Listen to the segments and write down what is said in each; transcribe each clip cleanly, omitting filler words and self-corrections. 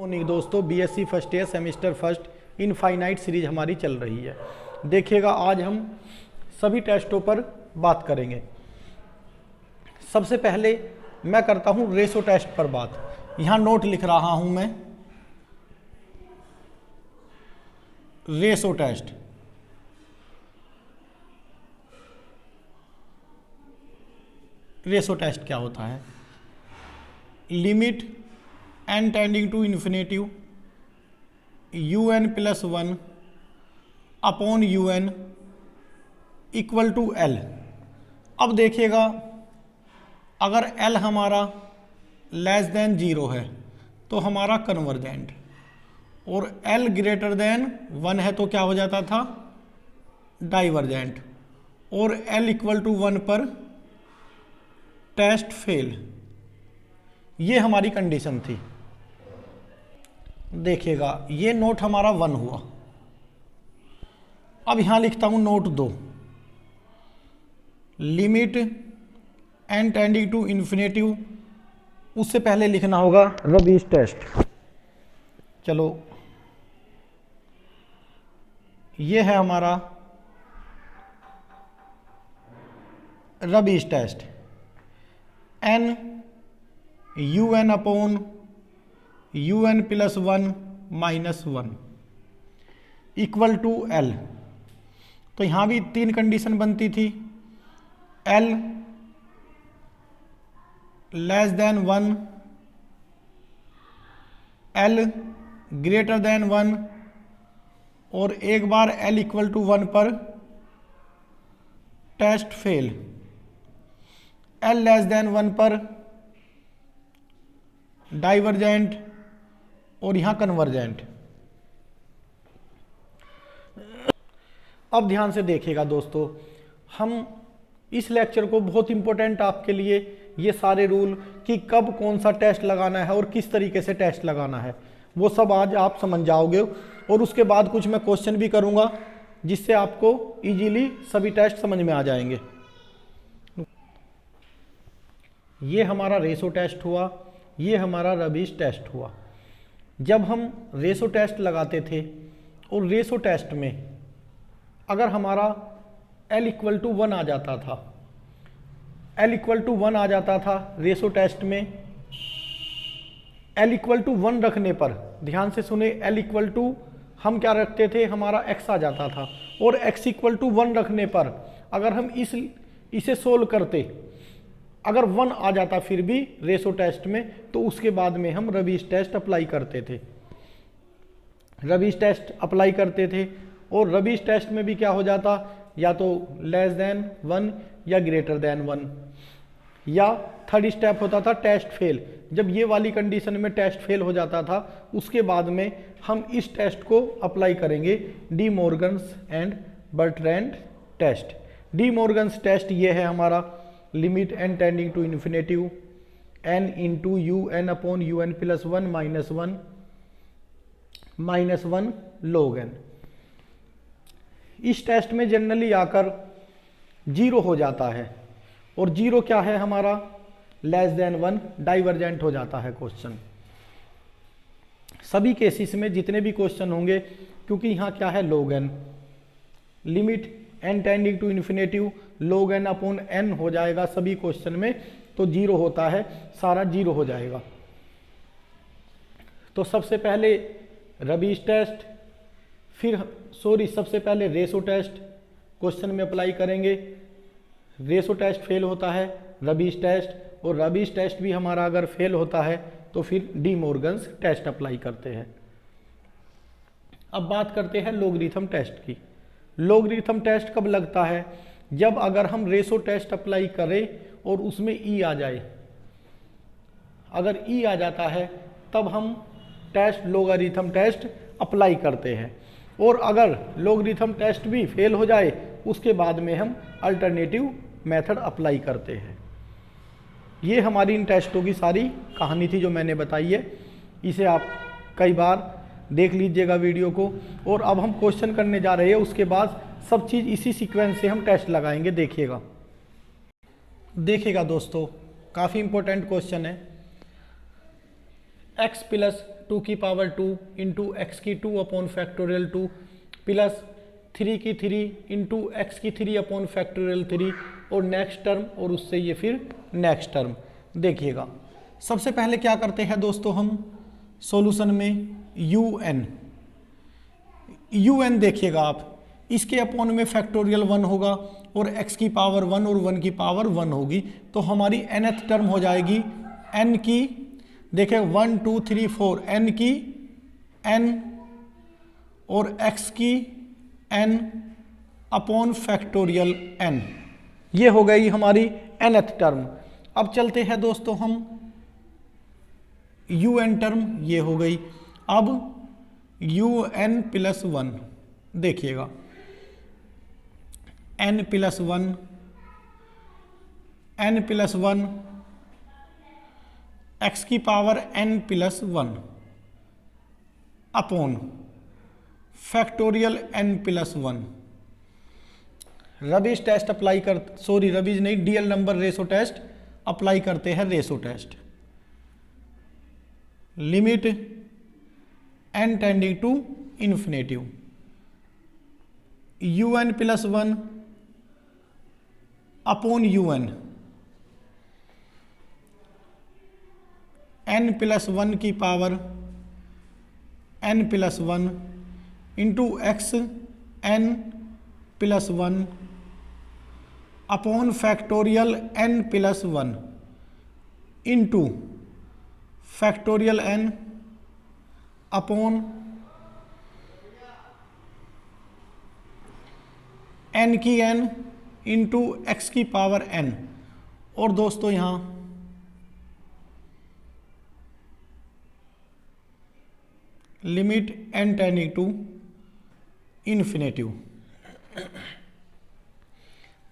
Morning दोस्तों, BSc first year semester first infinite series हमारी चल रही है। देखिएगा आज हम सभी टेस्टों पर बात करेंगे। सबसे पहले मैं करता हूं रेशो टेस्ट पर बात। यहां नोट लिख रहा हूं मैं, रेशो टेस्ट। रेशो टेस्ट क्या होता है? Limit n tending to infinitive un plus 1 upon un equal to l। अब देखिएगा, अगर l हमारा लेस देन 0 है तो हमारा कन्वर्जेंट, और l ग्रेटर देन 1 है तो क्या हो जाता था? डाइवर्जेंट, और l इक्वल टू 1 पर टेस्ट फेल। ये हमारी कंडीशन थी। देखिएगा, ये नोट हमारा 1 हुआ। अब यहां लिखता हूं note 2, limit n tending to infinitive. उससे पहले लिखना होगा रबीज टेस्ट। चलो, ये है हमारा Raabe's test. n un upon un plus 1 minus 1 equal to l। तो यहां भी 3 कंडीशन बनती थी, l less than 1, l greater than 1, और एक बार l इक्वल टू 1 पर test fail. l less than 1 पर डाइवर्जेंट, और यहां कन्वर्जेंट। अब ध्यान से देखिएगा दोस्तों, हम इस लेक्चर को बहुत इंपॉर्टेंट आपके लिए ये सारे रूल कि कब कौन सा टेस्ट लगाना है और किस तरीके से टेस्ट लगाना है वो सब आज आप समझ जाओगे। और उसके बाद कुछ मैं क्वेश्चन भी करूंगा जिससे आपको इजीली सभी टेस्ट समझ में आ जाएंगे। ये हमारा रेशो टेस्ट हुआ, ये हमारा रबीज टेस्ट हुआ। जब हम रेशो टेस्ट लगाते थे और रेशो टेस्ट में अगर हमारा l इक्वल टू 1 आ जाता था, l इक्वल टू 1 आ जाता था रेशो टेस्ट में, l इक्वल टू 1 रखने पर, ध्यान से सुने, l इक्वल टू हम क्या रखते थे, हमारा x आ जाता था, और x इक्वल टू 1 रखने पर अगर हम इसे सोल्व करते, अगर 1 आ जाता फिर भी रेशो टेस्ट में, तो उसके बाद में हम रबीज टेस्ट अप्लाई करते थे। रबीज टेस्ट अप्लाई करते थे, और रबीज टेस्ट में भी क्या हो जाता, या तो लेस देन 1 या ग्रेटर देन 1, या थर्ड स्टेप होता था टेस्ट फेल। जब ये वाली कंडीशन में टेस्ट फेल हो जाता था, उसके बाद में हम इस टेस्ट को अप्लाई करेंगे, De Morgan's and Bertrand test. De Morgan's test ये है हमारा, limit n tending to infinitive n into un upon un plus 1 minus 1 log n। इस टेस्ट में जनरली आकर 0 हो जाता है, और 0 क्या है हमारा, लेस देन 1, डाइवर्जेंट हो जाता है क्वेश्चन। सभी केसेस में जितने भी क्वेश्चन होंगे, क्योंकि यहाँ क्या है log n, limit n tending to infinitive log n upon n हो जाएगा सभी क्वेश्चन में, तो 0 होता है, सारा 0 हो जाएगा। तो सबसे पहले रबीज टेस्ट, फिर सबसे पहले रेशो टेस्ट क्वेश्चन में अप्लाई करेंगे। रेशो टेस्ट फेल होता है, रबीज टेस्ट, और रबीज टेस्ट भी हमारा अगर फेल होता है तो फिर डी मॉर्गन्स टेस्ट अप्लाई करते हैं। अब बात करते हैं लोगरिथम टेस्ट की। लोगरिथम टेस्ट कब लगता है, जब अगर हम रेशो टेस्ट अप्लाई करें और उसमें ई आ जाए। अगर ई आ जाता है तब हम टेस्ट लोगरिथम टेस्ट अप्लाई करते हैं, और अगर लोगरिथम टेस्ट भी फेल हो जाए उसके बाद में हम अल्टरनेटिव मेथड अप्लाई करते हैं। ये हमारी इन टेस्टों की सारी कहानी थी जो मैंने बताई है। इसे आप कई बार देख लीजिएगा वीडियो को। और अब हम क्वेश्चन करने जा रहे हैं, उसके बाद सब चीज़ इसी सीक्वेंस से हम टेस्ट लगाएंगे। देखिएगा दोस्तों, काफ़ी इंपॉर्टेंट क्वेश्चन है। x प्लस 2 की पावर 2 इंटू एक्स की 2 अपॉन फैक्टोरियल 2 प्लस 3 की 3 इंटू एक्स की 3 अपॉन फैक्टोरियल 3 और नेक्स्ट टर्म और उससे ये फिर नेक्स्ट टर्म। देखिएगा सबसे पहले क्या करते हैं दोस्तों हम सॉल्यूशन में un देखिएगा आप, इसके अपॉन में फैक्टोरियल 1 होगा और x की पावर 1 और 1 की पावर 1 होगी, तो हमारी nth टर्म हो जाएगी n की, देखिए 1 2 3 4 n की n और x की n अपॉन फैक्टोरियल n, ये हो गई हमारी nth टर्म। अब चलते हैं दोस्तों हम un टर्म, ये हो गई। अब un प्लस 1 देखिएगा n प्लस 1 x की power n plus 1 upon factorial n plus 1। Raabe's test apply कर, सॉरी रबीज नहीं, DL number ratio test apply करते हैं। Ratio test limit n tending to infinitive, un plus 1 upon un n plus 1 की power n plus 1 into X n plus 1 upon factorial n plus 1 into factorial n upon n की n into x की power n। और दोस्तों यहाँ limit n tending to infinitive.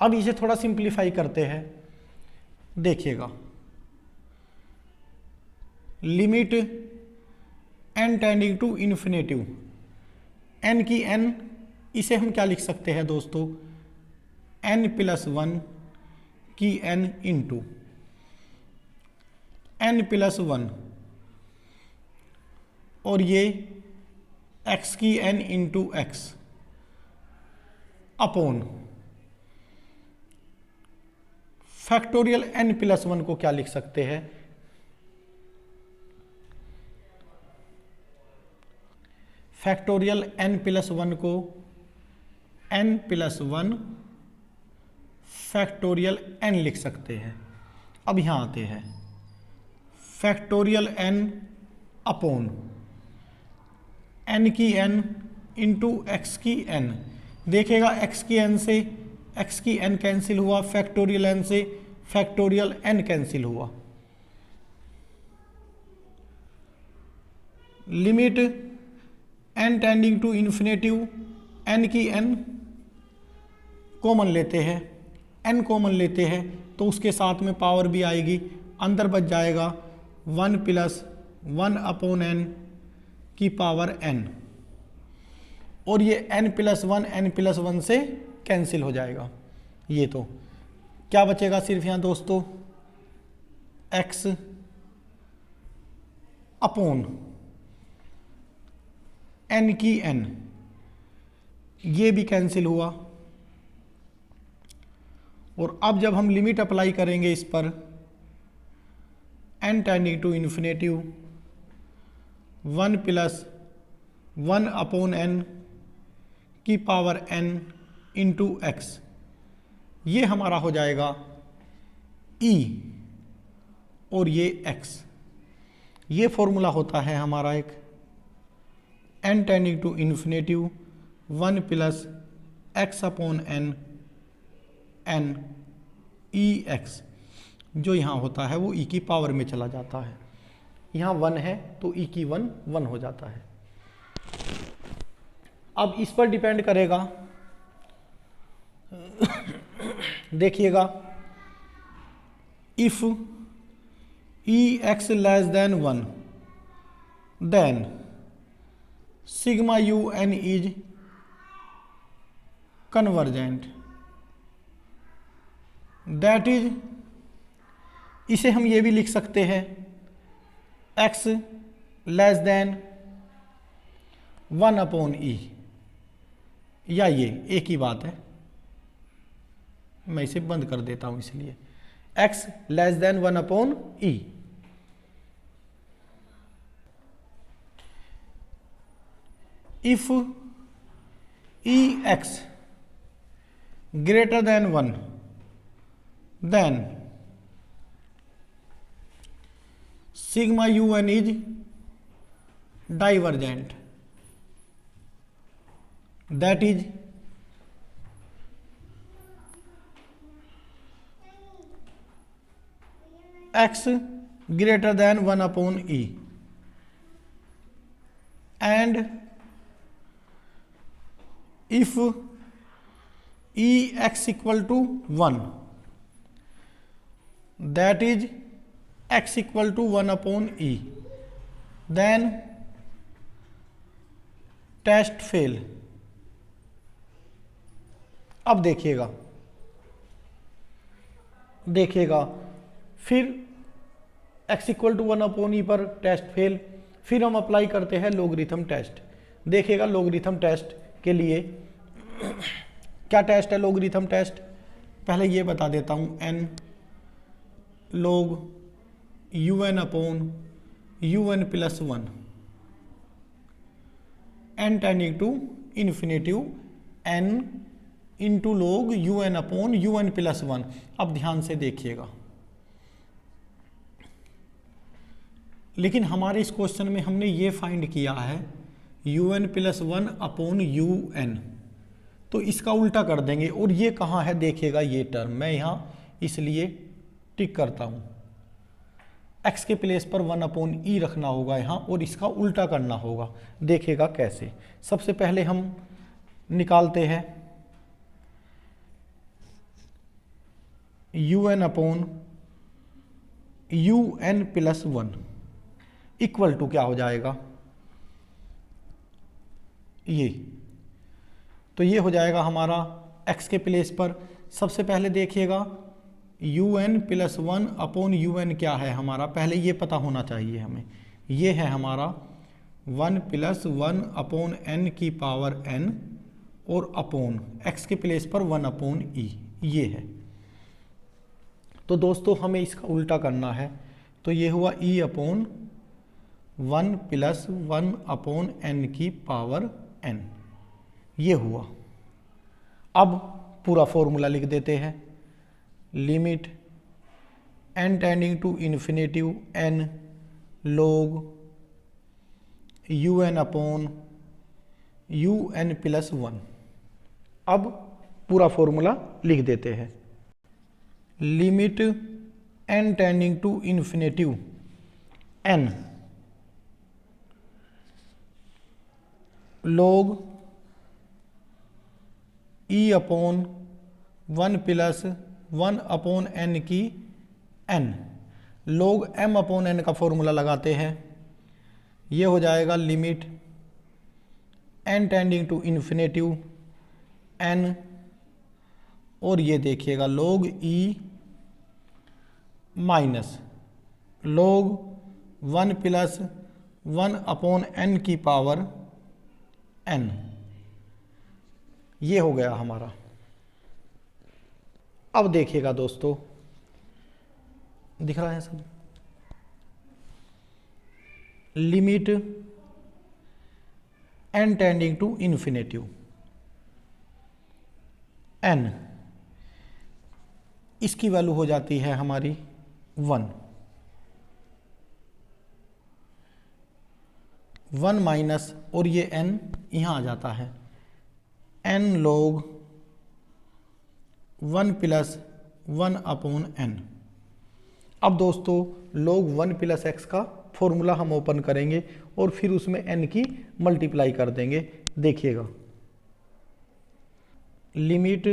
अब इसे थोड़ा simplify करते हैं, देखिएगा limit n tending to infinitive, n की n, इसे हम क्या लिख सकते हैं दोस्तों, n प्लस 1 की n इंटू n प्लस 1 और ये x की n into x upon factorial n plus 1 को क्या लिख सकते हैं, फैक्टोरियल n प्लस 1 को n प्लस 1 फैक्टोरियल n लिख सकते हैं। अब यहाँ आते हैं फैक्टोरियल n अपॉन n की n इंटू एक्स की n। देखिएगा x की n से x की n कैंसिल हुआ, फैक्टोरियल n से फैक्टोरियल n कैंसिल हुआ। Limit n tending to infinitive, n की n कॉमन लेते हैं, n कॉमन लेते हैं तो उसके साथ में पावर भी आएगी, अंदर बच जाएगा 1 प्लस 1 अपॉन n की पावर n, और ये n प्लस 1 से कैंसिल हो जाएगा। ये तो क्या बचेगा सिर्फ यहाँ दोस्तों x अपॉन n की n, ये भी कैंसिल हुआ। और अब जब हम लिमिट अप्लाई करेंगे इस पर n tending to infinitive 1 plus 1 upon n की पावर n इंटू एक्स, ये हमारा हो जाएगा e और ये x। ये फॉर्मूला होता है हमारा एक n tending to infinitive 1 plus x upon n e x, जो यहाँ होता है वो e की पावर में चला जाता है, यहाँ 1 है तो e की 1 हो जाता है। अब इस पर डिपेंड करेगा, देखिएगा if e x less than 1 then sigma u n is convergent, that is, इसे हम ये भी लिख सकते हैं x लेस देन 1/e, या ये एक ही बात है, मैं इसे बंद कर देता हूं इसलिए x less than 1/e। If ex greater than 1 then sigma un is divergent, that is x greater than 1/e and if ex equal to 1 that is x equal to 1/e then test fail. अब देखिएगा फिर x equal to 1/e पर test fail, फिर हम apply करते हैं logarithm test. देखिएगा logarithm test के लिए क्या टेस्ट है लोगरिथम टेस्ट, पहले ये बता देता हूँ, n log un plus 1 n tending to infinitive n into log un plus 1। अब ध्यान से देखिएगा, लेकिन हमारे इस क्वेश्चन में हमने ये फाइंड किया है un प्लस 1/un, तो इसका उल्टा कर देंगे। और ये कहाँ है देखिएगा, ये टर्म मैं यहाँ इसलिए टिक करता हूँ, x के प्लेस पर 1/e रखना होगा यहाँ और इसका उल्टा करना होगा। देखिएगा कैसे, सबसे पहले हम निकालते हैं un प्लस 1 इक्वल टू क्या हो जाएगा, ये तो ये हो जाएगा हमारा x के प्लेस पर। सबसे पहले देखिएगा un प्लस 1/un क्या है हमारा, पहले ये पता होना चाहिए हमें, ये है हमारा 1 प्लस 1/n की पावर n और अपोन x के प्लेस पर 1/e, ये है। तो दोस्तों हमें इसका उल्टा करना है, तो ये हुआ e/1 प्लस 1/n की पावर n, ये हुआ। अब पूरा फॉर्मूला लिख देते हैं, limit n tending to infinitive n log un plus 1। अब पूरा फॉर्मूला लिख देते हैं, limit n tending to infinitive n log e/1 plus 1/n की n log m/n का फॉर्मूला लगाते हैं, ये हो जाएगा limit n tending to infinitive n और ये देखिएगा log e minus log 1 plus 1/n की पावर n, ये हो गया हमारा। अब देखिएगा दोस्तों, दिख रहा है सब, limit n tending to infinitive n, इसकी वैल्यू हो जाती है हमारी 1 माइनस और ये n यहाँ आ जाता है n log 1 प्लस 1/n। अब दोस्तों log 1 प्लस x का फॉर्मूला हम ओपन करेंगे और फिर उसमें n की मल्टीप्लाई कर देंगे। देखिएगा limit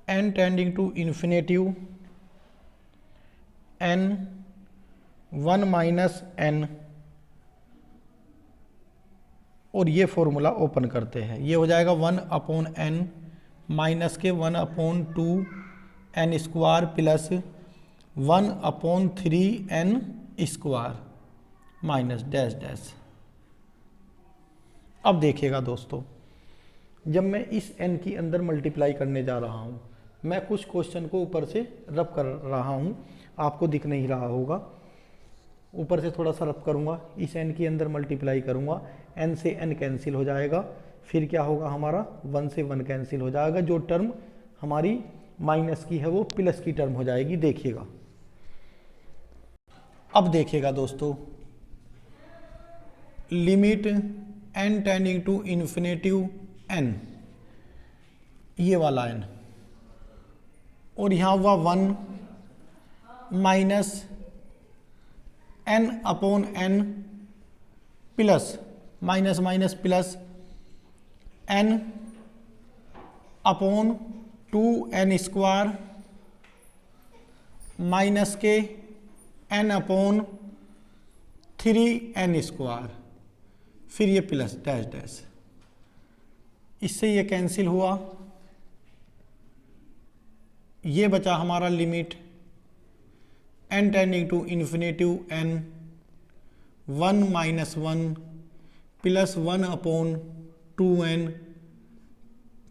n tending to infinitive n 1 minus n और ये फॉर्मूला ओपन करते हैं, ये हो जाएगा 1/n माइनस के 1/2 n square plus 1/3n square minus dash dash. अब देखिएगा दोस्तों, जब मैं इस n की अंदर मल्टीप्लाई करने जा रहा हूँ, मैं कुछ क्वेश्चन को ऊपर से रब कर रहा हूँ, आपको दिख नहीं रहा होगा, ऊपर से थोड़ा सा रब करूँगा, इस n की अंदर मल्टीप्लाई करूँगा, n से n कैंसिल हो जाएगा, फिर क्या होगा हमारा 1 से 1 कैंसिल हो जाएगा, जो टर्म हमारी माइनस की है वो प्लस की टर्म हो जाएगी। देखिएगा, अब देखिएगा दोस्तों, limit n tending to infinitive n, ये वाला n, और यहाँ हुआ 1 minus n upon n plus minus minus plus n upon 2n square minus के n अपॉन 3n स्क्वायर, फिर ये प्लस डैश डैश, इससे ये कैंसिल हुआ, ये बचा हमारा limit n tending to infinitive n 1 minus 1 plus 1 upon 2n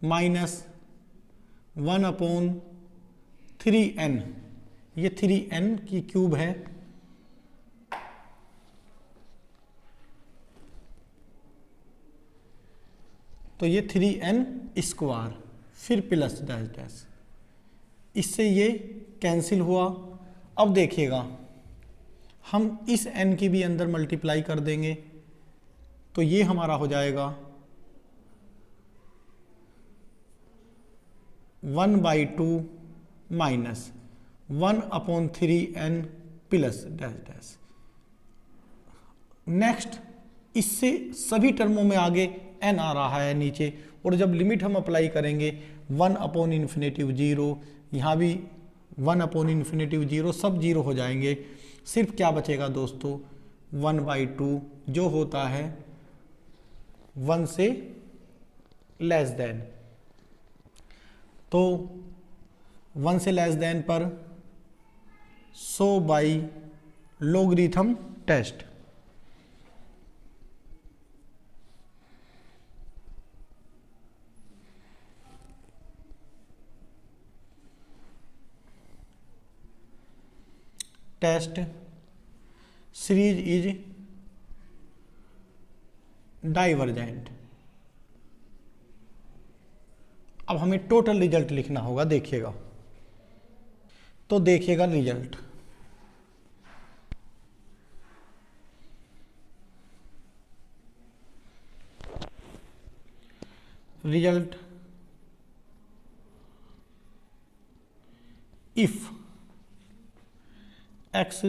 minus 1 upon 3n, ये 3n की क्यूब है, तो ये 3n स्क्वायर, फिर प्लस डैश डैश, इससे ये कैंसिल हुआ। अब देखिएगा, हम इस n की भी अंदर मल्टीप्लाई कर देंगे, तो ये हमारा हो जाएगा 1/2 minus 1 upon 3n plus dash dash. Next, इससे सभी टर्मों में आगे n आ रहा है नीचे, और जब लिमिट हम अप्लाई करेंगे 1 अपॉन इन्फिनेटिव 0, यहाँ भी 1 अपॉन इन्फिनेटिव 0, सब 0 हो जाएंगे, सिर्फ क्या बचेगा दोस्तों 1/2, जो होता है 1 से लेस देन। तो 1 से लेस देन पर 100 by logarithm test, test series is divergent. अब हमें टोटल रिजल्ट लिखना होगा, देखिएगा, तो देखिएगा result, result if x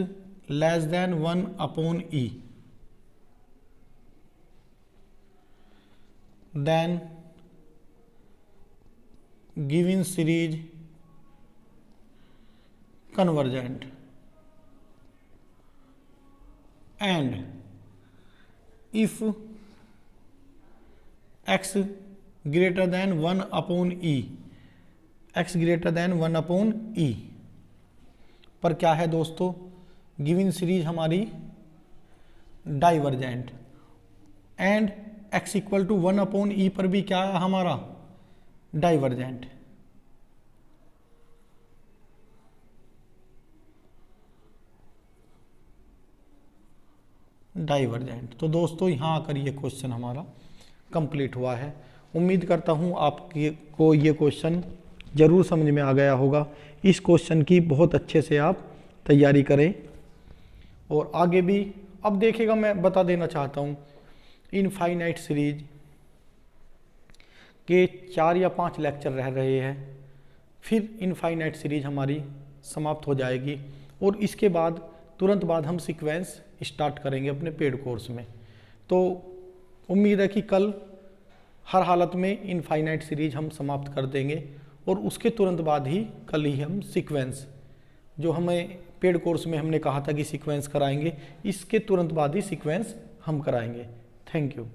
less than 1 upon e, then given series convergent, and if x greater than 1 upon e, x greater than 1 upon e पर क्या है दोस्तों, गिवन सीरीज हमारी divergent, and x equal to 1 upon E पर भी क्या है हमारा डाइवर्जेंट। डाइवर्जेंट, तो दोस्तों यहाँ आकर ये क्वेश्चन हमारा कंप्लीट हुआ है। उम्मीद करता हूँ आपको ये क्वेश्चन ज़रूर समझ में आ गया होगा। इस क्वेश्चन की बहुत अच्छे से आप तैयारी करें, और आगे भी। अब देखिएगा, मैं बता देना चाहता हूँ, इनफाइनाइट सीरीज के 4 या 5 लेक्चर रह रहे हैं, फिर इनफाइनाइट सीरीज हमारी समाप्त हो जाएगी, और इसके बाद तुरंत बाद हम सीक्वेंस स्टार्ट करेंगे अपने पेड कोर्स में। तो उम्मीद है कि कल हर हालत में इनफाइनाइट सीरीज हम समाप्त कर देंगे, और उसके तुरंत बाद ही कल ही हम सीक्वेंस, जो हमें पेड कोर्स में हमने कहा था कि सीक्वेंस कराएंगे, इसके तुरंत बाद ही सीक्वेंस हम कराएंगे। Thank you.